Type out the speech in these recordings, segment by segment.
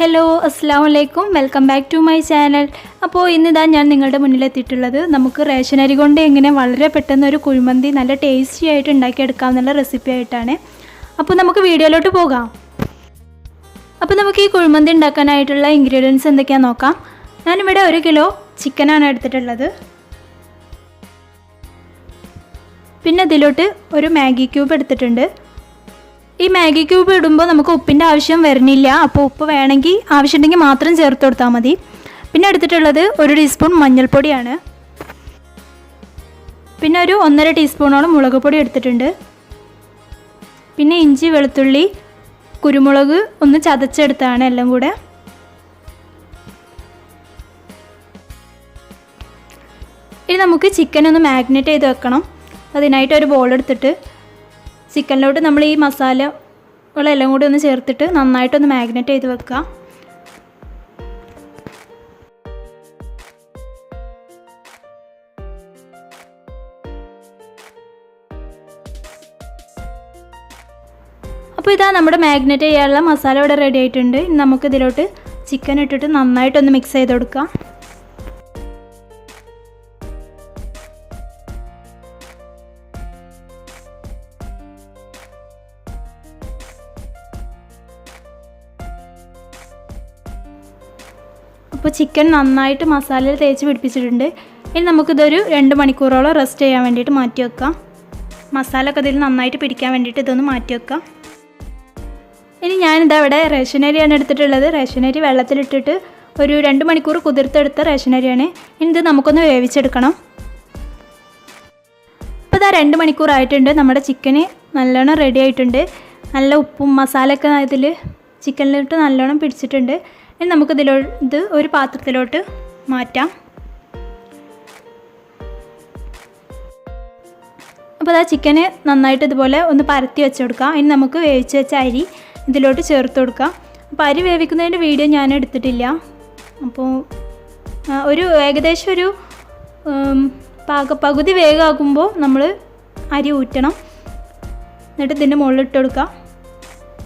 Hello അസ്സലാമു അലൈക്കും welcome back to my channel. അപ്പോൾ ഇന്നിതാ ഞാൻ നിങ്ങളുടെ മുന്നിലെത്തിയിട്ടുള്ളത് നമുക്ക് റേഷൻ അരി കൊണ്ട് എങ്ങനെ വളരെ പെട്ടെന്ന് ഒരു കുഴിമന്തി നല്ല ടേസ്റ്റി ആയിട്ട് ഉണ്ടാക്കിയെടുക്കാമെന്നുള്ള റെസിപ്പി ആയിട്ടാണ്. അപ്പോൾ നമുക്ക് വീഡിയോയിലോട്ട് പോകാം. അപ്പോൾ നമുക്ക് ഈ കുഴിമന്തി ഉണ്ടാക്കാനായിട്ടുള്ള ഇൻഗ്രീഡിയൻസ് എന്തൊക്കെയാണെന്ന് നോക്കാം. ഞാനിവിടെ 1 കിലോ ചിക്കനാണ് എടുത്തിട്ടുള്ളത്. പിന്നെ ഇതിലോട്ട് ഒരു മാഗി ക്യൂബ് എടുത്തിട്ടുണ്ട്. ഈ മാഗി ക്യൂബ് ഇടുമ്പോൾ നമുക്ക് ഉപ്പിൻ്റെ ആവശ്യം വരുന്നില്ല. അപ്പോൾ ഉപ്പ് വേണമെങ്കിൽ ആവശ്യമുണ്ടെങ്കിൽ മാത്രം ചേർത്ത് കൊടുത്താൽ മതി. പിന്നെ എടുത്തിട്ടുള്ളത് 1 ടീസ്പൂൺ മഞ്ഞൾപ്പൊടിയാണ്. പിന്നെ ഒരു 1.5 ടീസ്പൂണോളം മുളക് പൊടി എടുത്തിട്ടുണ്ട്. പിന്നെ ഇഞ്ചി, വെളുത്തുള്ളി, കുരുമുളക് ഒന്ന് ചതച്ചെടുത്താണ് എല്ലാം കൂടെ. ഇനി നമുക്ക് ചിക്കൻ ഒന്ന് മാഗ്നേറ്റ് ചെയ്ത് വെക്കണം. അതിനായിട്ട് ഒരു ബോൾ എടുത്തിട്ട് ചിക്കനിലോട്ട് നമ്മൾ ഈ മസാലകളെല്ലാം കൂടി ഒന്ന് ചേർത്തിട്ട് നന്നായിട്ടൊന്ന് മാഗ്നേറ്റ് ചെയ്ത് വെക്കുക. അപ്പോൾ ഇതാ നമ്മുടെ മാഗ്നേറ്റ് ചെയ്യാനുള്ള മസാല ഇവിടെ റെഡി ആയിട്ടുണ്ട്. ഇനി നമുക്ക് ഇതിലോട്ട് ചിക്കൻ ഇട്ടിട്ട് നന്നായിട്ടൊന്ന് മിക്സ് ചെയ്ത് കൊടുക്കാം. അപ്പോൾ ചിക്കൻ നന്നായിട്ട് മസാലയിൽ തേച്ച് പിടിപ്പിച്ചിട്ടുണ്ട്. ഇനി നമുക്കിതൊരു 2 മണിക്കൂറോളം റെസ്റ്റ് ചെയ്യാൻ വേണ്ടിയിട്ട് മാറ്റി വെക്കാം. മസാല ഒക്കെ ഇതിൽ നന്നായിട്ട് പിടിക്കാൻ വേണ്ടിയിട്ട് ഇതൊന്ന് മാറ്റി വെക്കാം. ഇനി ഞാനിതാ ഇവിടെ റേഷൻ അരിയാണ് എടുത്തിട്ടുള്ളത്. റേഷൻ അരി വെള്ളത്തിലിട്ടിട്ട് ഒരു 2 മണിക്കൂർ കുതിർത്തെടുത്ത റേഷൻ അരിയാണ്. ഇനി ഇത് നമുക്കൊന്ന് വേവിച്ചെടുക്കണം. അപ്പോൾ ഇതാ 2 മണിക്കൂർ ആയിട്ടുണ്ട്. നമ്മുടെ ചിക്കന് നല്ലോണം റെഡി ആയിട്ടുണ്ട്. നല്ല ഉപ്പും മസാലയൊക്കെ ഇതിൽ ചിക്കനിലിട്ട് നല്ലോണം പിടിച്ചിട്ടുണ്ട്. ഇനി നമുക്കിത് ഒരു പാത്രത്തിലോട്ട് മാറ്റാം. അപ്പോൾ അതാ ചിക്കന് നന്നായിട്ട് ഇതുപോലെ ഒന്ന് പരത്തി വെച്ച് കൊടുക്കാം. ഇനി നമുക്ക് വേവിച്ച് വെച്ച അരി ഇതിലോട്ട് ചേർത്ത് കൊടുക്കാം. അപ്പോൾ അരി വേവിക്കുന്നതിൻ്റെ വീഡിയോ ഞാൻ എടുത്തിട്ടില്ല. അപ്പോൾ ഏകദേശം ഒരു പകുതി വേഗമാകുമ്പോൾ നമ്മൾ അരി ഊറ്റണം. എന്നിട്ട് ഇതിൻ്റെ മുകളിൽ ഇട്ട് കൊടുക്കാം.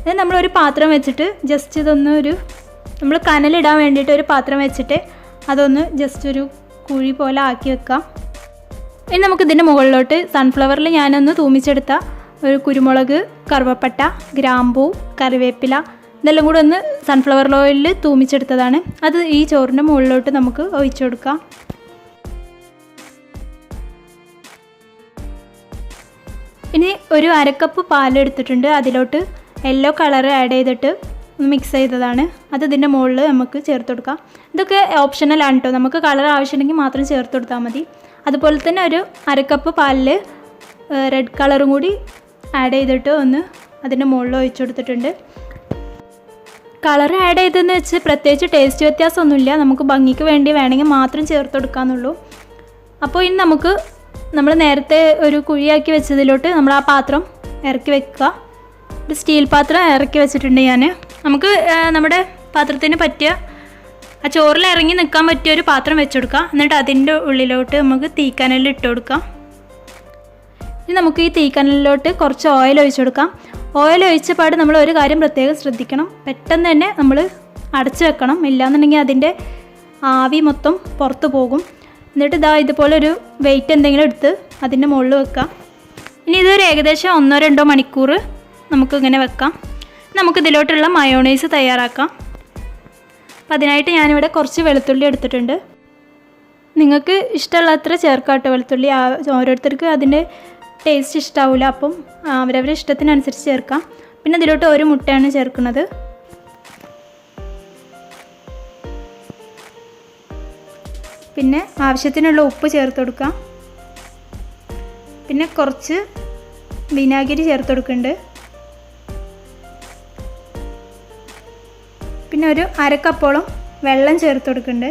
ഇത് നമ്മളൊരു പാത്രം വെച്ചിട്ട് ജസ്റ്റ് ഇതൊന്ന് നമ്മൾ കനലിടാൻ വേണ്ടിയിട്ട് ഒരു പാത്രം വെച്ചിട്ട് അതൊന്ന് ജസ്റ്റ് ഒരു കുഴി പോലെ ആക്കി വെക്കാം. ഇനി നമുക്ക് ഇതിൻ്റെ മുകളിലോട്ട് സൺഫ്ലവറിൽ ഞാനൊന്ന് തൂമിച്ചെടുത്ത ഒരു കുരുമുളക്, കറുവപ്പട്ട, ഗ്രാമ്പൂ, കറിവേപ്പില ഇതെല്ലാം കൂടെ ഒന്ന് സൺഫ്ലവർ ഓയിലിൽ തൂമിച്ചെടുത്തതാണ്. അത് ഈ ചോറിൻ്റെ മുകളിലോട്ട് നമുക്ക് ഒഴിച്ചു കൊടുക്കാം. ഇനി ഒരു 1/2 കപ്പ് പാലെടുത്തിട്ടുണ്ട്. അതിലോട്ട് യെല്ലോ കളർ ആഡ് ചെയ്തിട്ട് മിക്സ് ചെയ്തതാണ്. അത് ഇതിൻ്റെ മുകളിൽ നമുക്ക് ചേർത്ത് കൊടുക്കാം. ഇതൊക്കെ ഓപ്ഷണലാണ് കേട്ടോ. നമുക്ക് കളർ ആവശ്യമുണ്ടെങ്കിൽ മാത്രം ചേർത്ത് കൊടുത്താൽ മതി. അതുപോലെ തന്നെ ഒരു 1/2 കപ്പ് പാലിൽ റെഡ് കളറും കൂടി ആഡ് ചെയ്തിട്ട് ഒന്ന് അതിൻ്റെ മുകളിൽ ഒഴിച്ചു കൊടുത്തിട്ടുണ്ട്. കളർ ആഡ് ചെയ്തതെന്ന് വെച്ച് പ്രത്യേകിച്ച് ടേസ്റ്റ് വ്യത്യാസമൊന്നുമില്ല. നമുക്ക് ഭംഗിക്ക് വേണ്ടി വേണമെങ്കിൽ മാത്രം ചേർത്ത് കൊടുക്കാമെന്നുള്ളൂ. അപ്പോൾ ഇനി നമ്മൾ നേരത്തെ ഒരു കുഴിയാക്കി വെച്ചതിലോട്ട് നമ്മൾ ആ പാത്രം ഇറക്കി വെക്കുക. ഒരു സ്റ്റീൽ പാത്രം ഇറക്കി വെച്ചിട്ടുണ്ട് ഞാൻ. നമുക്ക് നമ്മുടെ പാത്രത്തിന് പറ്റിയ ആ ചോറിൽ ഇറങ്ങി നിൽക്കാൻ പറ്റിയ ഒരു പാത്രം വെച്ച് കൊടുക്കാം. എന്നിട്ട് അതിൻ്റെ ഉള്ളിലോട്ട് നമുക്ക് തീക്കനലിൽ ഇട്ട് കൊടുക്കാം. ഇനി നമുക്ക് ഈ തീക്കനലിലോട്ട് കുറച്ച് ഓയിൽ ഒഴിച്ചു കൊടുക്കാം. ഓയിൽ ഒഴിച്ച പാട് നമ്മൾ ഒരു കാര്യം പ്രത്യേകം ശ്രദ്ധിക്കണം. പെട്ടെന്ന് തന്നെ നമ്മൾ അടച്ചു വെക്കണം. ഇല്ലയെന്നുണ്ടെങ്കിൽ അതിൻ്റെ ആവി മൊത്തം പുറത്ത് പോകും. എന്നിട്ട് ഇതുപോലെ ഒരു വെയിറ്റ് എന്തെങ്കിലും എടുത്ത് അതിൻ്റെ മുകളിൽ വെക്കാം. ഇനി ഇതൊരു ഏകദേശം 1-2 മണിക്കൂർ നമുക്കിങ്ങനെ വെക്കാം. നമുക്കിതിലോട്ടുള്ള മയോണൈസ് തയ്യാറാക്കാം. അപ്പോൾ അതിനായിട്ട് ഞാനിവിടെ കുറച്ച് വെളുത്തുള്ളി എടുത്തിട്ടുണ്ട്. നിങ്ങൾക്ക് ഇഷ്ടമുള്ളത്ര ചേർക്കാം കേട്ടോ. വെളുത്തുള്ളി ഓരോരുത്തർക്ക് അതിൻ്റെ ടേസ്റ്റ് ഇഷ്ടാവില്ല. അപ്പം അവരവരുടെ ഇഷ്ടത്തിനനുസരിച്ച് ചേർക്കാം. പിന്നെ ഇതിലോട്ട് 1 മുട്ടയാണ് ചേർക്കുന്നത്. പിന്നെ ആവശ്യത്തിനുള്ള ഉപ്പ് ചേർത്ത് കൊടുക്കാം. പിന്നെ കുറച്ച് വിനാഗിരി ചേർത്ത് കൊടുക്കുന്നുണ്ട്. പിന്നെ ഒരു 1/2 കപ്പോളം വെള്ളം ചേർത്ത് കൊടുക്കുന്നുണ്ട്.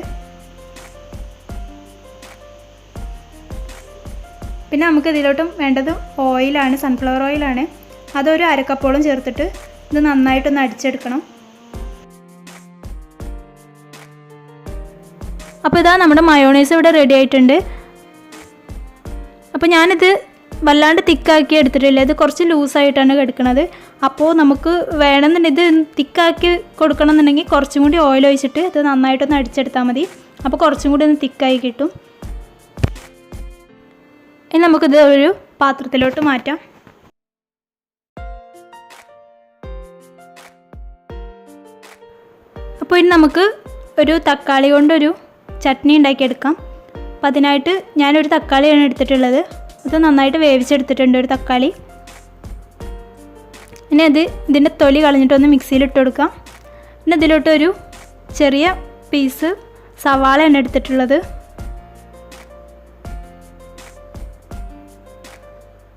പിന്നെ നമുക്ക് ഇതിലോട്ടും വേണ്ടത് ഓയിലാണ്, സൺഫ്ലവർ ഓയിലാണ്. അതൊരു 1/2 കപ്പോളം ചേർത്തിട്ട് ഇത് നന്നായിട്ടൊന്ന് അടിച്ചെടുക്കണം. അപ്പോൾ ഇതാ നമ്മുടെ മയോണൈസ് ഇവിടെ റെഡി ആയിട്ടുണ്ട്. അപ്പോൾ ഞാനിത് വല്ലാണ്ട് തിക്കാക്കി എടുത്തിട്ടില്ല. ഇത് കുറച്ച് ലൂസായിട്ടാണ് എടുക്കുന്നത്. അപ്പോൾ നമുക്ക് വേണമെന്നുണ്ടെങ്കിൽ ഇത് തിക്കാക്കി കൊടുക്കണമെന്നുണ്ടെങ്കിൽ കുറച്ചും കൂടി ഓയിൽ ഒഴിച്ചിട്ട് ഇത് നന്നായിട്ടൊന്ന് അടിച്ചെടുത്താൽ മതി. അപ്പോൾ കുറച്ചും കൂടി ഒന്ന് തിക്കായി കിട്ടും. ഇനി നമുക്കിത് ഒരു പാത്രത്തിലോട്ട് മാറ്റാം. അപ്പോൾ ഇനി നമുക്ക് ഒരു തക്കാളി കൊണ്ടൊരു ചട്നി ഉണ്ടാക്കിയെടുക്കാം. അപ്പോൾ അതിനായിട്ട് ഞാനൊരു തക്കാളിയാണ് എടുത്തിട്ടുള്ളത്. ഇത് നന്നായിട്ട് വേവിച്ചെടുത്തിട്ടുണ്ട് ഒരു തക്കാളി. ഇനി ഇതിൻ്റെ തൊലി കളഞ്ഞിട്ടൊന്ന് മിക്സിയിലിട്ട് കൊടുക്കാം. പിന്നെ ഇതിലോട്ടൊരു ചെറിയ പീസ് സവാളയാണ് എടുത്തിട്ടുള്ളത്.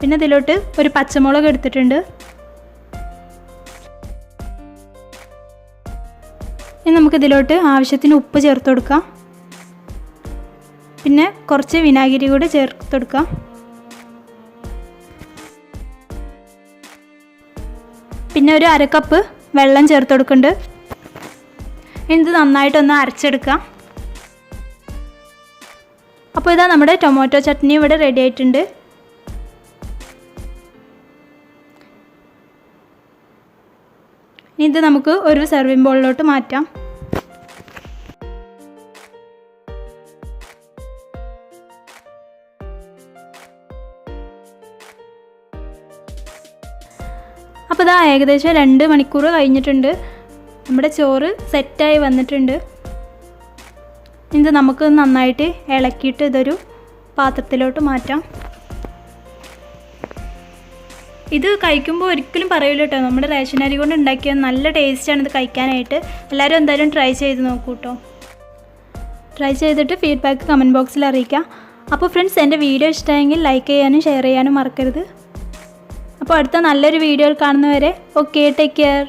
പിന്നെ ഇതിലോട്ട് ഒരു പച്ചമുളക് എടുത്തിട്ടുണ്ട്. ഇനി നമുക്കിതിലോട്ട് ആവശ്യത്തിന് ഉപ്പ് ചേർത്ത് കൊടുക്കാം. പിന്നെ കുറച്ച് വിനാഗിരി കൂടി ചേർത്ത് കൊടുക്കാം. പിന്നെ ഒരു 1/2 കപ്പ് വെള്ളം ചേർത്ത് കൊടുക്കുന്നുണ്ട്. ഇത് നന്നായിട്ടൊന്ന് അരച്ചെടുക്കാം. അപ്പോൾ ഇതാ നമ്മുടെ ടൊമാറ്റോ ചട്നി ഇവിടെ റെഡി ആയിട്ടുണ്ട്. ഇത് നമുക്ക് ഒരു സെർവിങ് ബൗളിലോട്ട് മാറ്റാം. അപ്പോൾ ഇതാ ഏകദേശം 2 മണിക്കൂർ കഴിഞ്ഞിട്ടുണ്ട്. നമ്മുടെ ചോറ് സെറ്റായി വന്നിട്ടുണ്ട്. ഇത് നമുക്ക് നന്നായിട്ട് ഇളക്കിയിട്ട് ഇതൊരു പാത്രത്തിലോട്ട് മാറ്റാം. ഇത് കഴിക്കുമ്പോൾ ഒരിക്കലും പറയില്ല കേട്ടോ, നമ്മുടെ റേഷൻ അരി കൊണ്ട് ഉണ്ടാക്കിയ നല്ല ടേസ്റ്റാണ് ഇത് കഴിക്കാനായിട്ട്. എല്ലാവരും എന്തായാലും ട്രൈ ചെയ്ത് നോക്കൂ കേട്ടോ. ട്രൈ ചെയ്തിട്ട് ഫീഡ്ബാക്ക് കമൻറ്റ് ബോക്സിൽ അറിയിക്കാം. അപ്പോൾ ഫ്രണ്ട്സ്, എൻ്റെ വീഡിയോ ഇഷ്ടമായെങ്കിൽ ലൈക്ക് ചെയ്യാനും ഷെയർ ചെയ്യാനും മറക്കരുത്. അപ്പോൾ അടുത്ത നല്ലൊരു വീഡിയോയിൽ കാണുന്നവരെ ഓക്കെ, ടേക്ക് കെയർ.